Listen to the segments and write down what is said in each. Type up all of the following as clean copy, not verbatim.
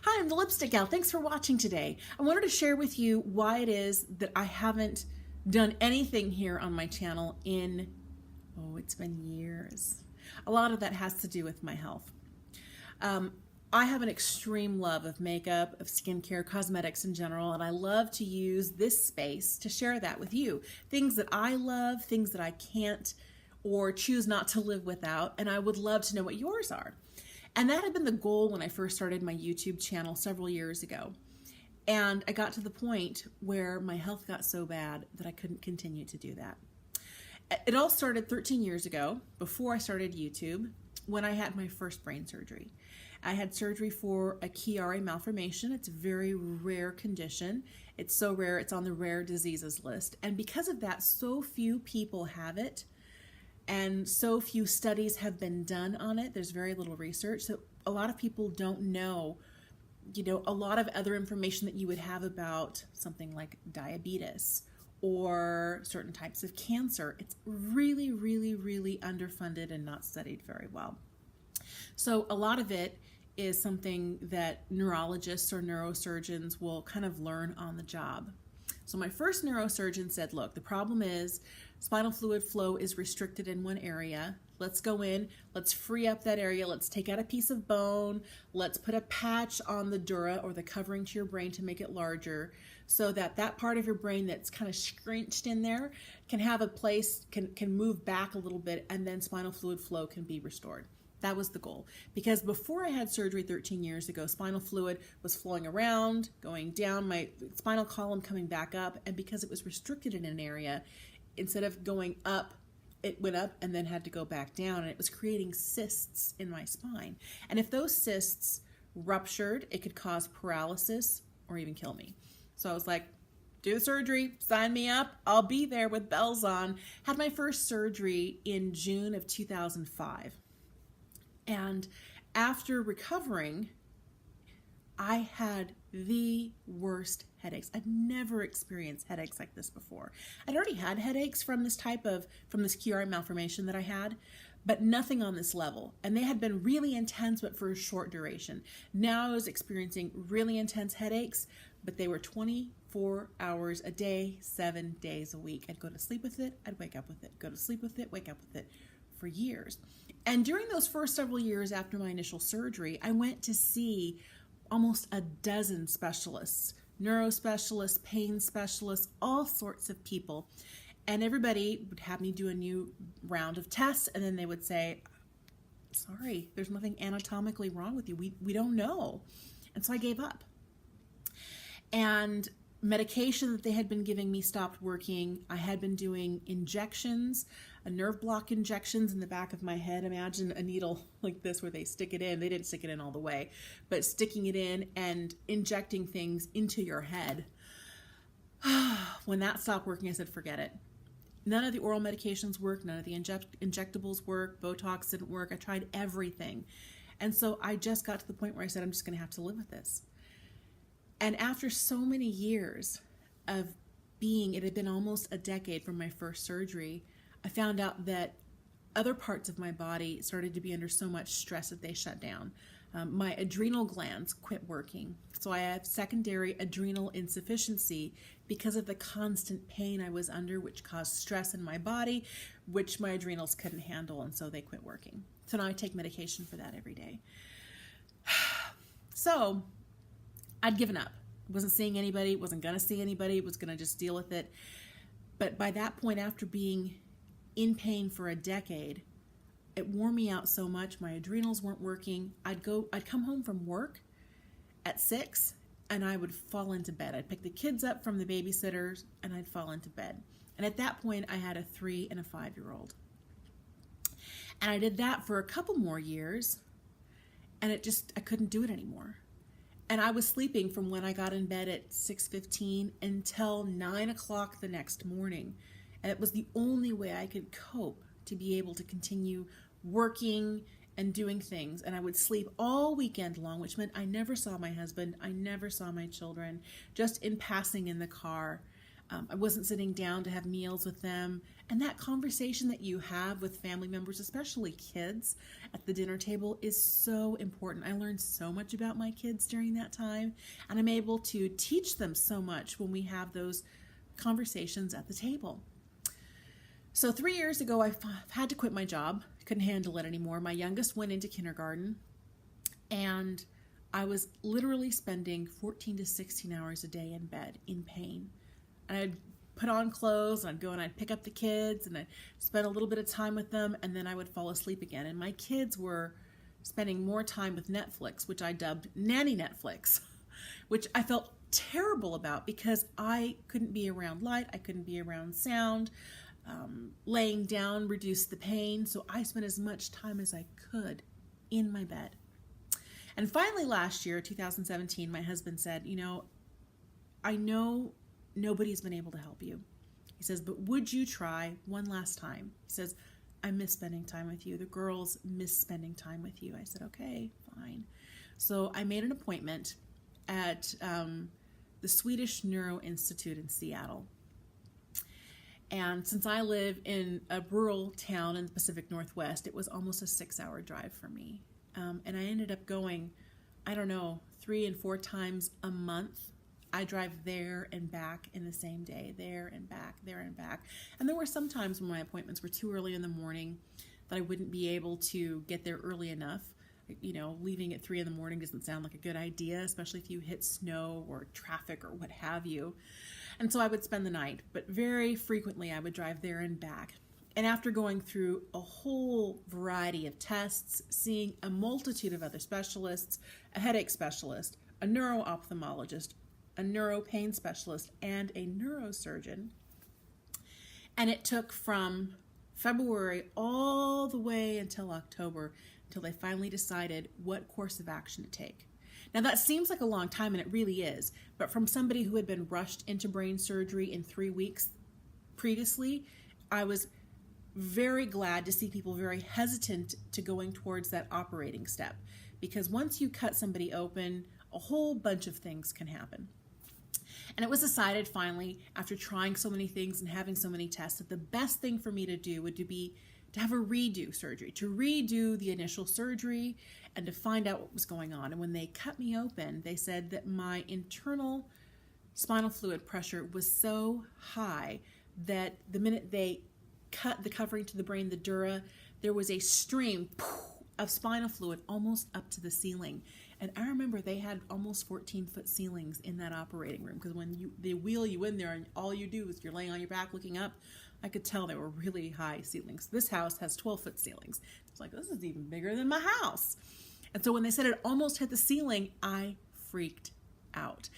Hi, I'm the Lipstick Gal. Thanks for watching today. I wanted to share with you why it is that I haven't done anything here on my channel in, it's been years. A lot of that has to do with my health. I have an extreme love of makeup, of skincare, cosmetics in general, and I love to use this space to share that with you. Things that I love, things that I can't or choose not to live without, and I would love to know what yours are. And that had been the goal when I first started my YouTube channel several years ago. And I got to the point where my health got so bad that I couldn't continue to do that. It all started 13 years ago, before I started YouTube, when I had my first brain surgery. I had surgery for a Chiari Malformation. It's a very rare condition. It's so rare, it's on the rare diseases list. And because of that, so few people have it. And so few studies have been done on it. There's very little research. So a lot of people don't know, a lot of other information that you would have about something like diabetes or certain types of cancer. It's really, really, really underfunded and not studied very well. So a lot of it is something that neurologists or neurosurgeons will kind of learn on the job. So my first neurosurgeon said, look, the problem is spinal fluid flow is restricted in one area. Let's go in, let's free up that area, let's take out a piece of bone, let's put a patch on the dura or the covering to your brain to make it larger so that that part of your brain that's kind of scrunched in there can have a place, can move back a little bit, and then spinal fluid flow can be restored. That was the goal. Because before I had surgery 13 years ago, spinal fluid was flowing around, going down my spinal column, coming back up, and because it was restricted in an area, instead of going up, it went up and then had to go back down, and it was creating cysts in my spine. And if those cysts ruptured, it could cause paralysis or even kill me. So I was like, do the surgery, sign me up, I'll be there with bells on. Had my first surgery in June of 2005. And after recovering, I had the worst headaches. I'd never experienced headaches like this before. I'd already had headaches from this Chiari malformation that I had, but nothing on this level. And they had been really intense, but for a short duration. Now I was experiencing really intense headaches, but they were 24 hours a day, 7 days a week. I'd go to sleep with it, I'd wake up with it, go to sleep with it, wake up with it, for years. And during those first several years after my initial surgery, I went to see almost a dozen specialists, neurospecialists, pain specialists, all sorts of people. And everybody would have me do a new round of tests, and then they would say, sorry, there's nothing anatomically wrong with you. We don't know. And so I gave up. And medication that they had been giving me stopped working. I had been doing injections, nerve block injections in the back of my head. Imagine a needle like this where they stick it in. They didn't stick it in all the way, but sticking it in and injecting things into your head. When that stopped working, I said, forget it. None of the oral medications worked. None of the injectables worked. Botox didn't work. I tried everything. And so I just got to the point where I said, I'm just going to have to live with this. And after so many years of it had been almost a decade from my first surgery, I found out that other parts of my body started to be under so much stress that they shut down. My adrenal glands quit working. So I have secondary adrenal insufficiency because of the constant pain I was under, which caused stress in my body, which my adrenals couldn't handle, and so they quit working. So now I take medication for that every day. So I'd given up. Wasn't seeing anybody, wasn't gonna see anybody, was gonna just deal with it. But by that point, after being in pain for a decade, it wore me out so much. My adrenals weren't working. I'd come home from work at 6 and I would fall into bed. I'd pick the kids up from the babysitters and I'd fall into bed. And at that point, I had a 3 and a 5-year-old. And I did that for a couple more years, and I couldn't do it anymore. And I was sleeping from when I got in bed at 6:15 until 9 o'clock the next morning. And it was the only way I could cope to be able to continue working and doing things. And I would sleep all weekend long, which meant I never saw my husband. I never saw my children, just in passing in the car. I wasn't sitting down to have meals with them. And that conversation that you have with family members, especially kids at the dinner table, is so important. I learned so much about my kids during that time, and I'm able to teach them so much when we have those conversations at the table. So 3 years ago, I had to quit my job. Couldn't handle it anymore. My youngest went into kindergarten, and I was literally spending 14 to 16 hours a day in bed in pain. And I'd put on clothes, and I'd go and I'd pick up the kids, and I'd spend a little bit of time with them, and then I would fall asleep again. And my kids were spending more time with Netflix, which I dubbed nanny Netflix, which I felt terrible about because I couldn't be around light, I couldn't be around sound. Laying down reduced the pain, so I spent as much time as I could in my bed. And finally last year, 2017, my husband said, I know nobody's been able to help you. He says, but would you try one last time? He says, I miss spending time with you. The girls miss spending time with you. I said, okay, fine. So I made an appointment at the Swedish Neuro Institute in Seattle. And since I live in a rural town in the Pacific Northwest, it was almost a 6-hour drive for me. And I ended up going, 3 and 4 times a month. I drive there and back in the same day, there and back, there and back. And there were some times when my appointments were too early in the morning that I wouldn't be able to get there early enough. Leaving at 3 in the morning doesn't sound like a good idea, especially if you hit snow or traffic or what have you. And so I would spend the night, but very frequently I would drive there and back. And after going through a whole variety of tests, seeing a multitude of other specialists, a headache specialist, a neuro-ophthalmologist, a neuro-pain specialist, and a neurosurgeon, and it took from February all the way until October until they finally decided what course of action to take. Now that seems like a long time, and it really is, but from somebody who had been rushed into brain surgery in 3 weeks previously, I was very glad to see people very hesitant to going towards that operating step, because once you cut somebody open, a whole bunch of things can happen. And it was decided finally, after trying so many things and having so many tests, that the best thing for me to do would be to have a redo surgery, to redo the initial surgery and to find out what was going on. And when they cut me open, they said that my internal spinal fluid pressure was so high that the minute they cut the covering to the brain, the dura, there was a stream of spinal fluid almost up to the ceiling. And I remember they had almost 14-foot ceilings in that operating room, because when they wheel you in there and all you do is you're laying on your back looking up, I could tell they were really high ceilings. This house has 12-foot ceilings. It's like, this is even bigger than my house. And so when they said it almost hit the ceiling, I freaked out.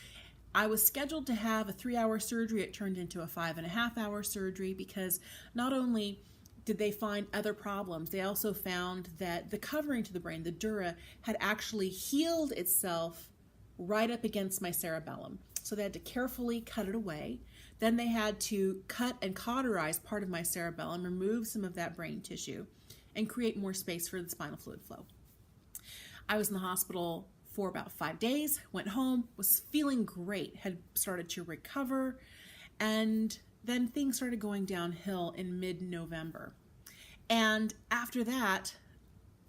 I was scheduled to have a 3-hour surgery. It turned into a 5.5-hour surgery, because not only did they find other problems, they also found that the covering to the brain, the dura, had actually healed itself right up against my cerebellum. So they had to carefully cut it away. Then they had to cut and cauterize part of my cerebellum, remove some of that brain tissue, and create more space for the spinal fluid flow. I was in the hospital for about 5 days, went home, was feeling great, had started to recover, and then things started going downhill in mid-November. And after that,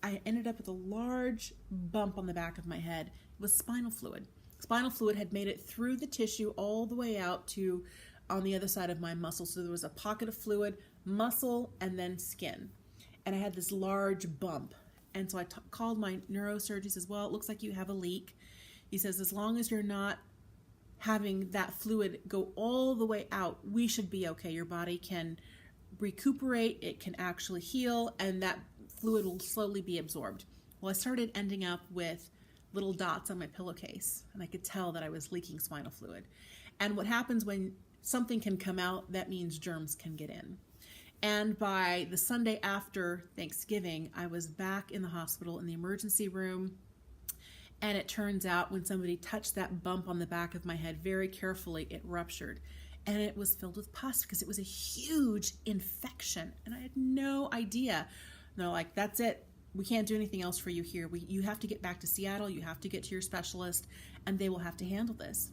I ended up with a large bump on the back of my head. It was spinal fluid. Spinal fluid had made it through the tissue all the way out to on the other side of my muscle. So there was a pocket of fluid, muscle, and then skin. And I had this large bump. And so I called my neurosurgeon. He says, well, it looks like you have a leak. He says, as long as you're not having that fluid go all the way out, we should be okay. Your body can recuperate, it can actually heal, and that fluid will slowly be absorbed. Well, I started ending up with little dots on my pillowcase, and I could tell that I was leaking spinal fluid. And what happens when something can come out, that means germs can get in. And by the Sunday after Thanksgiving, I was back in the hospital in the emergency room. And it turns out when somebody touched that bump on the back of my head very carefully, it ruptured. And it was filled with pus because it was a huge infection. And I had no idea. And they're like, that's it. We can't do anything else for you here. You have to get back to Seattle. You have to get to your specialist, and they will have to handle this.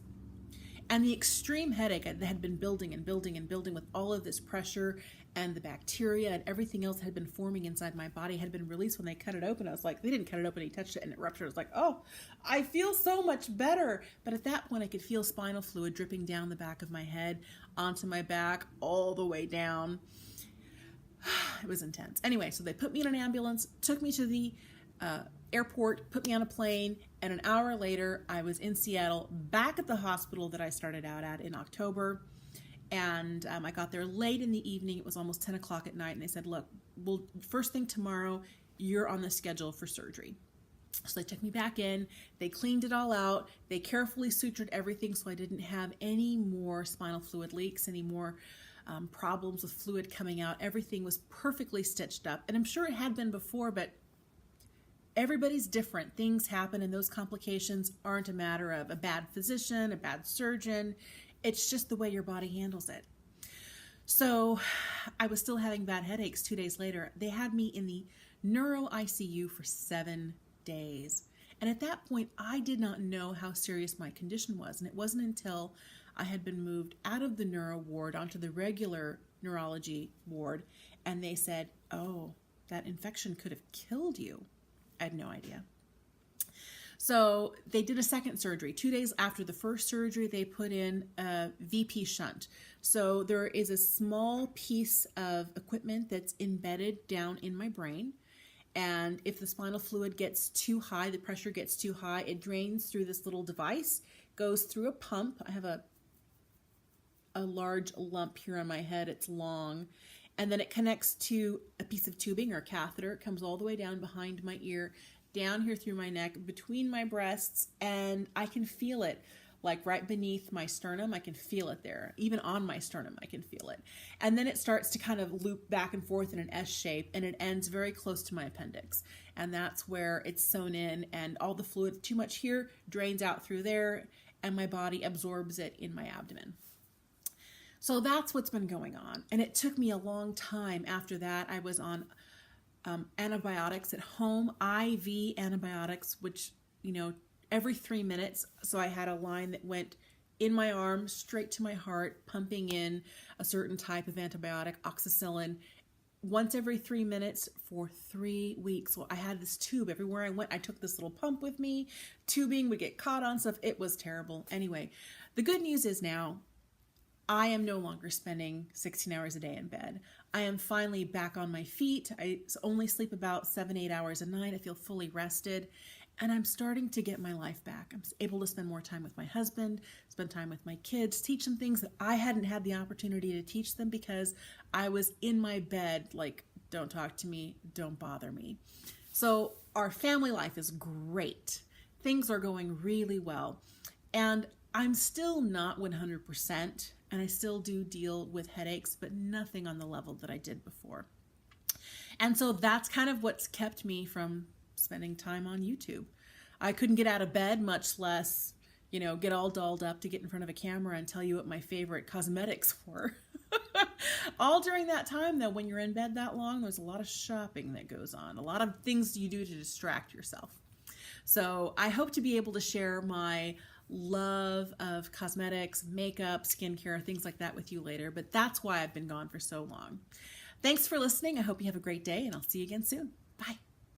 And the extreme headache that had been building and building and building with all of this pressure and the bacteria and everything else that had been forming inside my body had been released when they cut it open. I was like, they didn't cut it open, he touched it and it ruptured. I was like, oh, I feel so much better. But at that point, I could feel spinal fluid dripping down the back of my head, onto my back, all the way down. It was intense. Anyway, so they put me in an ambulance, took me to the airport, put me on a plane, and an hour later, I was in Seattle, back at the hospital that I started out at in October. And I got there late in the evening. It was almost 10 o'clock at night. And they said, look, well, first thing tomorrow, you're on the schedule for surgery. So they took me back in. They cleaned it all out. They carefully sutured everything so I didn't have any more spinal fluid leaks, any more problems with fluid coming out. Everything was perfectly stitched up. And I'm sure it had been before, but everybody's different. Things happen, and those complications aren't a matter of a bad physician, a bad surgeon. It's just the way your body handles it. So I was still having bad headaches 2 days later. They had me in the neuro ICU for 7 days. And at that point, I did not know how serious my condition was. And it wasn't until I had been moved out of the neuro ward onto the regular neurology ward, and they said, oh, that infection could have killed you. I had no idea. So they did a second surgery. 2 days after the first surgery, they put in a VP shunt. So there is a small piece of equipment that's embedded down in my brain. And if the spinal fluid gets too high, the pressure gets too high, it drains through this little device, goes through a pump. I have a large lump here on my head. It's long. And then it connects to a piece of tubing or a catheter. It comes all the way down behind my ear, down here through my neck, between my breasts, and I can feel it, like right beneath my sternum. I can feel it there. Even on my sternum, I can feel it. And then it starts to kind of loop back and forth in an S shape, and it ends very close to my appendix. And that's where it's sewn in, and all the fluid, too much here, drains out through there, and my body absorbs it in my abdomen. So that's what's been going on. And it took me a long time after that. I was on antibiotics at home, IV antibiotics, which, every 3 minutes. So I had a line that went in my arm, straight to my heart, pumping in a certain type of antibiotic, oxacillin, once every 3 minutes for 3 weeks. So I had this tube everywhere I went. I took this little pump with me. Tubing would get caught on stuff. It was terrible. Anyway, the good news is now I am no longer spending 16 hours a day in bed. I am finally back on my feet. I only sleep about 7-8 hours a night. I feel fully rested, and I'm starting to get my life back. I'm able to spend more time with my husband, spend time with my kids, teach them things that I hadn't had the opportunity to teach them because I was in my bed, like, don't talk to me, don't bother me. So our family life is great. Things are going really well. And I'm still not 100%, and I still do deal with headaches, but nothing on the level that I did before. And so that's kind of what's kept me from spending time on YouTube. I couldn't get out of bed, much less, get all dolled up to get in front of a camera and tell you what my favorite cosmetics were. All during that time, though, when you're in bed that long, there's a lot of shopping that goes on, a lot of things you do to distract yourself. So I hope to be able to share my love of cosmetics, makeup, skincare, things like that with you later, but that's why I've been gone for so long. Thanks for listening. I hope you have a great day, and I'll see you again soon. Bye.